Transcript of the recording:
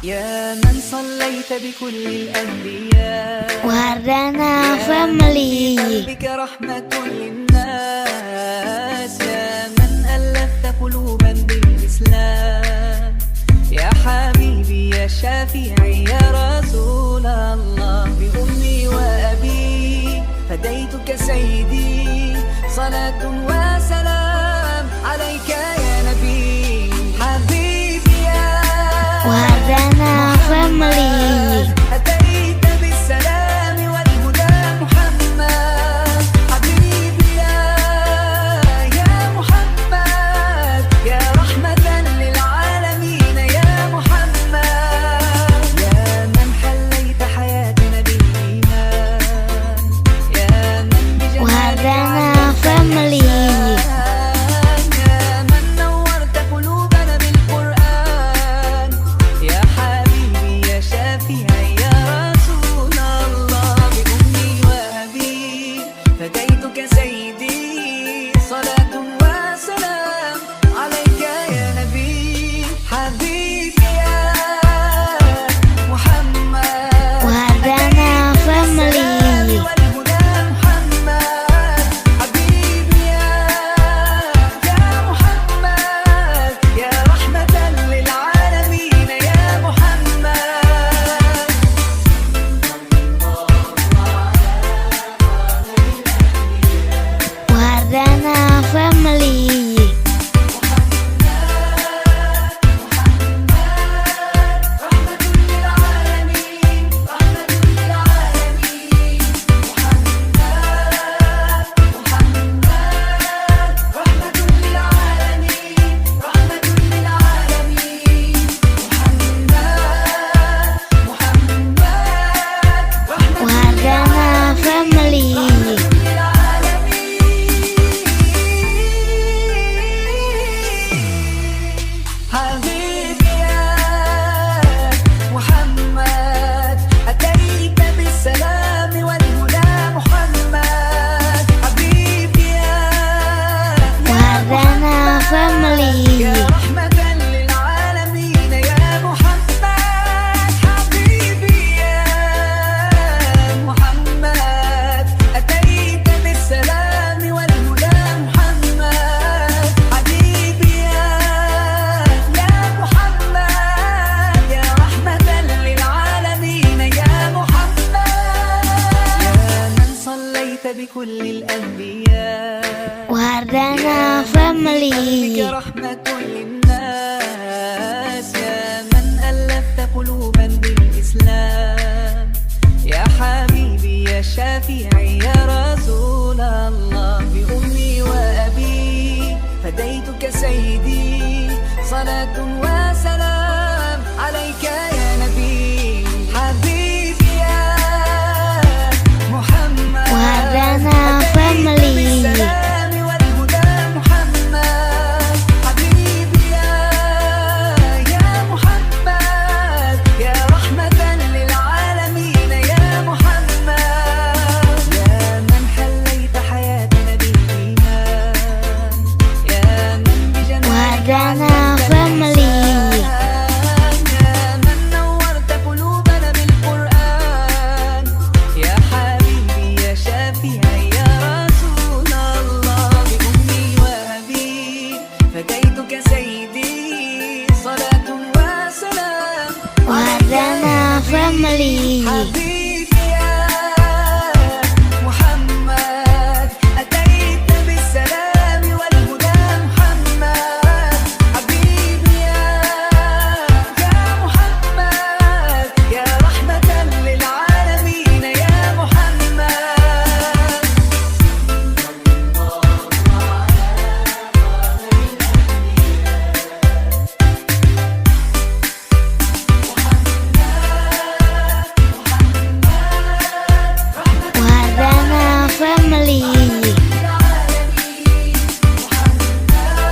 يا من صليت بكل الأنبياء وردنا فاميلي. قلبك رحمة للناس، يا من ألفت قلوبا بالإسلام، يا حبيبي يا شافعي يا رسول الله، بأمي وأبي فديتك سيدي، صلاة وسلام عليك يا نبي حبيبي يا وردنا فاميلي. أتيت بالسلام والهدى محمد، حبيبي يا محمد، يا رحمة للعالمين يا محمد، يا من حليت حياتنا بالإيمان، يا من بجمالك وردنا عززت فاميلي. الإنسان، يا من نورت قلوبنا بالقرآن، يا حبيبي يا شافعي يا رسول الله، بأمي وأبي فديتك سيدي، صلاة وسلام عليك يا نبي حبيبي يا محمد، وردنا فاميلي. والهدى محمد، حبيبي يا محمد، يا رحمة للعالمين يا محمد. وردنا فاميلي. وردنا فاميلي. حبيبي يا محمد، أتيت بالسلام والهدى محمد، حبيبي يا وردنا فاميلي. يا رحمة للعالمين يا محمد، حبيبي يا محمد، أتيت بالسلام والهدى محمد، حبيبي يا محمد، يا رحمة للعالمين يا محمد، يا من صليت بكل الأنبياء، وردنا قلبك فاميلي. رحمة للناس، يا من ألفت قلوبا بالإسلام، يا حبيبي يا شافعي يا رسول الله، بأمي وأبي فديتك سيدي، صلاة